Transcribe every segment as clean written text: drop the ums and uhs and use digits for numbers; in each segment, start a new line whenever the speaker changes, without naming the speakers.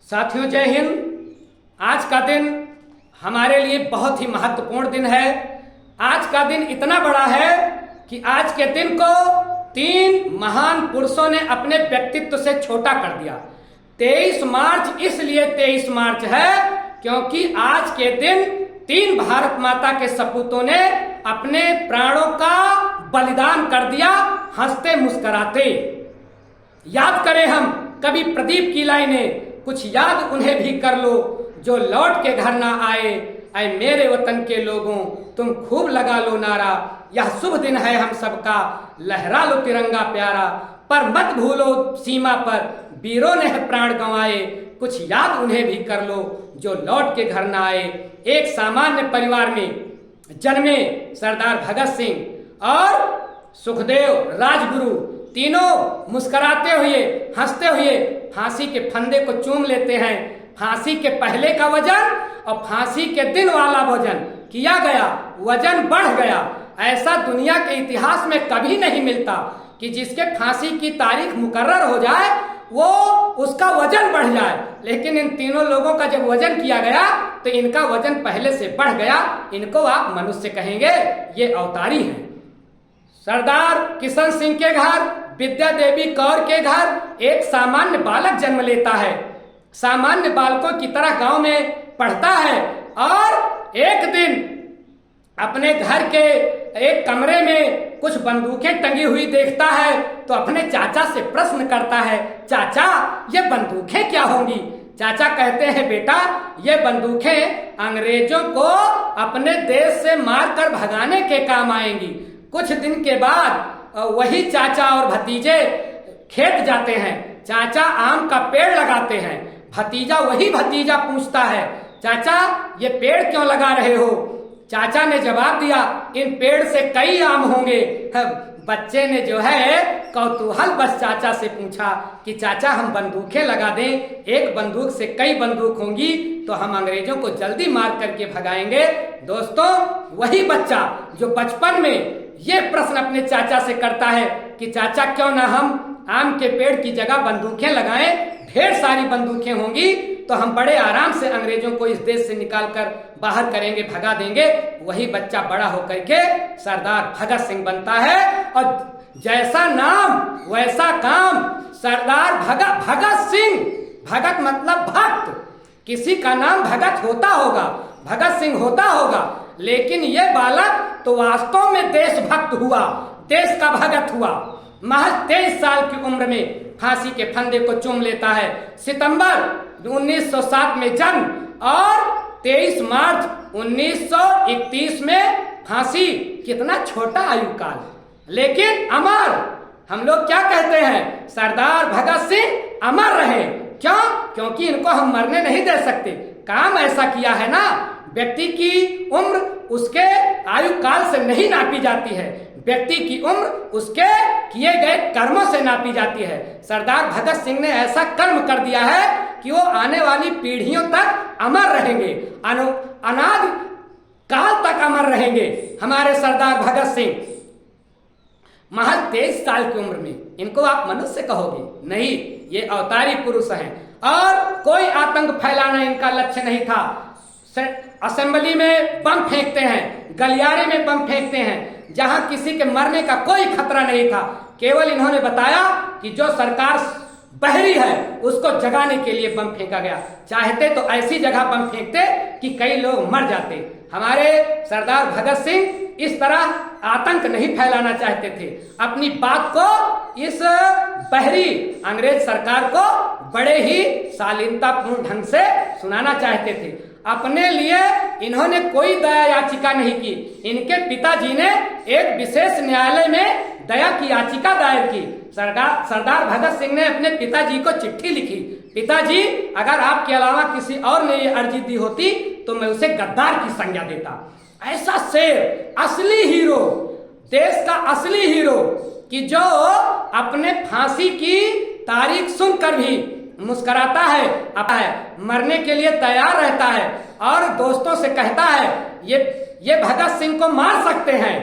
साथियों, जय हिंद। आज का दिन हमारे लिए बहुत ही महत्वपूर्ण दिन है। आज का दिन इतना बड़ा है कि आज के दिन को 3 महान पुरुषों ने अपने व्यक्तित्व से छोटा कर दिया। 23 मार्च इसलिए 23 मार्च है क्योंकि आज के दिन 3 भारत माता के सपूतों ने अपने प्राणों का बलिदान कर दिया, हंसते मुस्कुराते। याद करें हम कवि प्रदीप की लाइनें, कुछ याद उन्हें भी कर लो जो लौट के घर ना आए। ऐ मेरे वतन के लोगों तुम खूब लगा लो नारा, यह शुभ दिन है हम सबका, लहरा लो तिरंगा प्यारा। पर मत भूलो सीमा पर वीरों ने प्राण गंवाए, कुछ याद उन्हें भी कर लो जो लौट के घर ना आए। एक सामान्य परिवार में जन्मे सरदार भगत सिंह और सुखदेव राजगुरु तीनों मुस्कुराते हुए हंसते हुए फांसी के फंदे को चूम लेते हैं। फांसी के पहले का वजन और फांसी के दिन वाला वजन किया गया, वजन बढ़ गया। ऐसा दुनिया के इतिहास में कभी नहीं मिलता कि जिसके फांसी की तारीख मुकर्रर हो जाए वो उसका वजन बढ़ जाए। लेकिन इन तीनों लोगों का जब वजन किया गया तो इनका वजन पहले से बढ़ गया। इनको आप मनुष्य कहेंगे, ये अवतारी हैं। सरदार किशन सिंह के घर, विद्या देवी कौर के घर एक सामान्य बालक जन्म लेता है। सामान्य बालकों की तरह गांव में पढ़ता है और एक दिन अपने घर के एक कमरे में कुछ बंदूकें टंगी हुई देखता है तो अपने चाचा से प्रश्न करता है, चाचा ये बंदूकें क्या होंगी? चाचा कहते हैं, बेटा ये बंदूकें अंग्रेजों को अपने देश से मारकर भगाने के काम आएंगी। कुछ दिन के बाद वही चाचा और भतीजे खेत जाते हैं। चाचा आम का पेड़ लगाते हैं। वही भतीजा पूछता है, चाचा ये पेड़ क्यों लगा रहे हो? चाचा ने जवाब दिया, इन पेड़ से कई आम होंगे। बच्चे ने जो है कौतूहल बस चाचा से पूछा कि चाचा हम बंदूकें लगा दें, एक बंदूक से कई बंदूक होंगी तो हम अंग्रेजों को जल्दी मार करके भगाएंगे। दोस्तों, वही बच्चा जो बचपन में ये प्रश्न अपने चाचा से करता है कि चाचा क्यों ना हम आम के पेड़ की जगह बंदूकें लगाएं, ढेर सारी बंदूकें होंगी तो हम बड़े आराम से अंग्रेजों को इस देश से निकालकर बाहर करेंगे, भगा देंगे। वही बच्चा बड़ा होकर के सरदार भगत सिंह बनता है और जैसा नाम वैसा काम। सरदार भगत सिंह, भगत मतलब भक्त। किसी का नाम भगत होता होगा, भगत सिंह होता होगा, लेकिन ये बालक तो वास्तव में देशभक्त हुआ, देश का भगत हुआ। महज 23 साल की उम्र में फांसी के फंदे को चूम लेता है। सितंबर 1907 में जन्म और 23 मार्च 1931 में फांसी। कितना छोटा आयु काल, लेकिन अमर। हम लोग क्या कहते हैं, सरदार भगत सिंह अमर रहे। क्यों? क्योंकि इनको हम मरने नहीं दे सकते। काम ऐसा किया है ना, व्यक्ति की उम्र उसके आयु काल से नहीं नापी जाती है, व्यक्ति की उम्र उसके किए गए कर्मों से नापी जाती है। सरदार भगत सिंह ने ऐसा कर्म कर दिया है कि वो आने वाली पीढ़ियों तक अमर रहेंगे, अनादि काल तक अमर रहेंगे। हमारे सरदार भगत सिंह महज 23 साल की उम्र में, इनको आप मनुष्य कहोगे? नहीं, ये अवतारी पुरुष हैं और कोई आतंक फैलाना इनका लक्ष्य नहीं था। असेंबली में बम फेंकते हैं, गलियारे में बम फेंकते हैं, जहां किसी के मरने का कोई खतरा नहीं था। केवल इन्होंने बताया कि जो सरकार बहरी है उसको जगाने के लिए बम फेंका गया। चाहते तो ऐसी जगह बम फेंकते कि कई लोग मर जाते। हमारे सरदार भगत सिंह इस तरह आतंक नहीं फैलाना चाहते थे। अपनी बात को इस बहरी अंग्रेज सरकार को बड़े ही शालीनतापूर्ण ढंग से सुनाना चाहते थे। अपने लिए इन्होंने कोई दया याचिका नहीं की। इनके पिताजी ने एक विशेष न्यायालय में दया की याचिका दायर की। सरदार भगत सिंह ने अपने पिताजी को चिट्ठी लिखी, पिताजी अगर आपके अलावा किसी और ने ये अर्जी दी होती तो मैं उसे गद्दार की संज्ञा देता। ऐसा शेर, असली हीरो, देश का असली हीरो कि जो अपने फांसी की तारीख सुनकर भी मुस्कुराता है, मरने के लिए तैयार रहता है और दोस्तों से कहता है ये भगत सिंह को मार सकते हैं,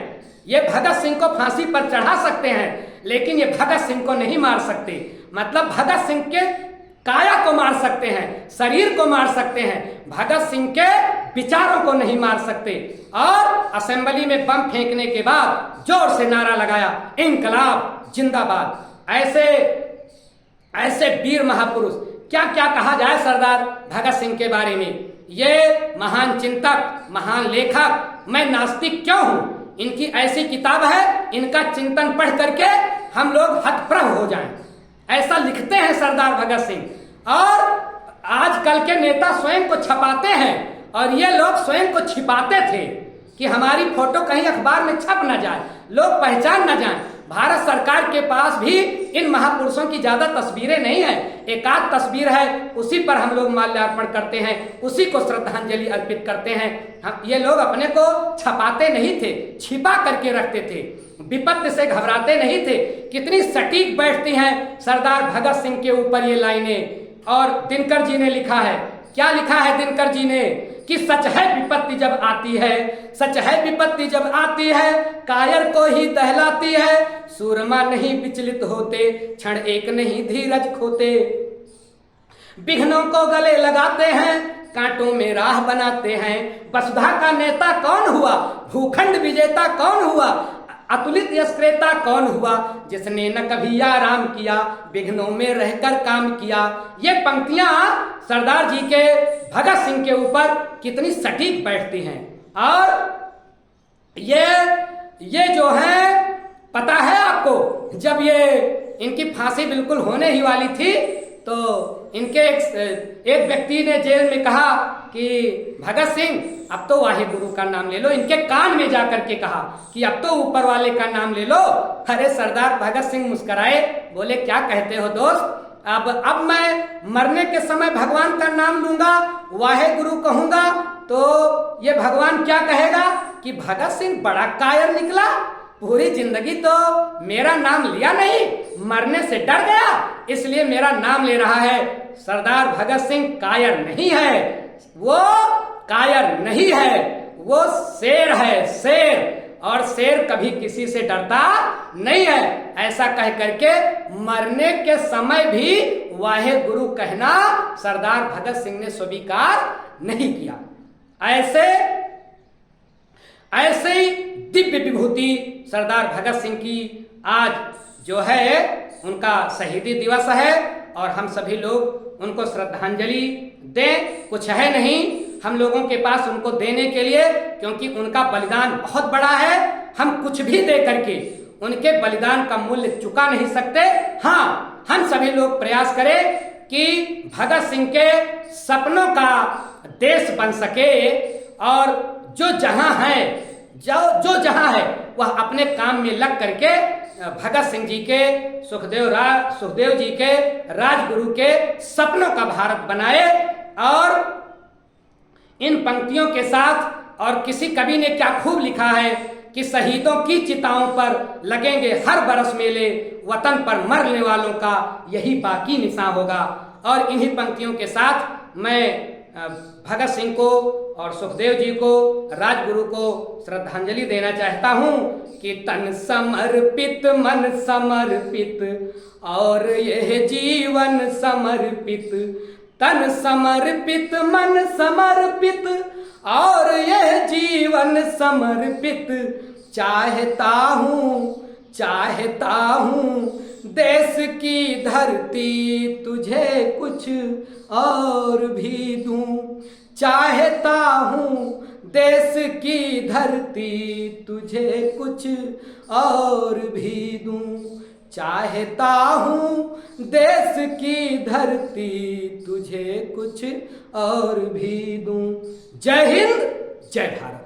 ये भगत सिंह को फांसी पर चढ़ा सकते हैं, लेकिन ये भगत सिंह को नहीं मार सकते। मतलब भगत सिंह के काया को मार सकते हैं, शरीर को मार सकते हैं, भगत सिंह के विचारों को नहीं मार सकते। और असेंबली में बम फेंकने के बाद जोर से नारा लगाया, इंकलाब जिंदाबाद। ऐसे ऐसे वीर महापुरुष, क्या क्या कहा जाए सरदार भगत सिंह के बारे में। ये महान चिंतक, महान लेखक, मैं नास्तिक क्यों हूं, इनकी ऐसी किताब है, इनका चिंतन पढ़ करके हम लोग हतप्रभ हो जाएं, ऐसा लिखते हैं सरदार भगत सिंह। और आजकल के नेता स्वयं को छपाते हैं, और ये लोग स्वयं को छिपाते थे कि हमारी फोटो कहीं अखबार में छप न जाए, लोग पहचान न जाए। भारत सरकार के पास भी इन महापुरुषों की ज्यादा तस्वीरें नहीं है, एक आध तस्वीर है, उसी पर हम लोग माल्यार्पण करते हैं, उसी को श्रद्धांजलि अर्पित करते हैं। ये लोग अपने को छपाते नहीं थे, छिपा करके रखते थे, विपत्ति से घबराते नहीं थे। कितनी सटीक बैठती हैं सरदार भगत सिंह के ऊपर ये लाइनें। और दिनकर जी ने लिखा है, क्या लिखा है दिनकर जी ने, कि सच है विपत्ति जब आती है, सच है विपत्ति जब आती है, कायर को ही दहलाती है, सूरमा नहीं विचलित होते, क्षण एक नहीं धीरज खोते, विघ्नों को गले लगाते हैं, कांटों में राह बनाते हैं। वसुधा का नेता कौन हुआ, भूखंड विजेता कौन हुआ, अतुलित यशक्रेता कौन हुआ, जिसने न कभी आराम किया, विघ्नों में रहकर काम किया। ये पंक्तियां सरदार जी के, भगत सिंह के ऊपर कितनी सटीक बैठती हैं। और ये जो है, पता है आपको, जब ये इनकी फांसी बिल्कुल होने ही वाली थी, तो इनके एक व्यक्ति ने जेल में कहा कि भगत सिंह अब तो वाहे गुरु का नाम ले लो, इनके कान में जाकर के कहा कि अब तो ऊपर वाले का नाम ले लो। अरे सरदार भगत सिंह मुस्कुराए, बोले क्या कहते हो दोस्त, अब मैं मरने के समय भगवान का नाम लूंगा, वाहे गुरु कहूंगा, तो ये भगवान क्या कहेगा कि भगत सिंह बड़ा कायर निकला, पूरी जिंदगी तो मेरा नाम लिया नहीं, मरने से डर गया, इसलिए मेरा नाम ले रहा है। सरदार भगत सिंह कायर नहीं है, वो कायर नहीं है, वो शेर है, शेर। और शेर कभी किसी से डरता नहीं है। ऐसा कह करके मरने के समय भी वाहे गुरु कहना सरदार भगत सिंह ने स्वीकार नहीं किया। ऐसे ही दिव्य विभूति सरदार भगत सिंह की आज जो है उनका शहीदी दिवस है, और हम सभी लोग उनको श्रद्धांजलि दें। कुछ है नहीं हम लोगों के पास उनको देने के लिए, क्योंकि उनका बलिदान बहुत बड़ा है। हम कुछ भी दे करके उनके बलिदान का मूल्य चुका नहीं सकते। हाँ, हम सभी लोग प्रयास करें कि भगत सिंह के सपनों का देश बन सके, और जो जहां है वह अपने काम में लग करके भगत सिंह जी के, सुखदेव जी के, राजगुरु के सपनों का भारत बनाए। और इन पंक्तियों के साथ, और किसी कवि ने क्या खूब लिखा है कि शहीदों की चिताओं पर लगेंगे हर बरस मेले, वतन पर मरने वालों का यही बाकी निशान होगा। और इन्हीं पंक्तियों के साथ मैं भगत सिंह को और सुखदेव जी को, राजगुरु को श्रद्धांजलि देना चाहता हूं कि तन समर्पित मन समर्पित और यह जीवन समर्पित, तन समर्पित मन समर्पित और यह जीवन समर्पित, चाहता हूँ देश की धरती तुझे कुछ और भी दूं, चाहता हूँ देश की धरती तुझे कुछ और भी दूं, चाहता हूँ देश की धरती तुझे कुछ और भी दूं। जय हिंद, जय भारत।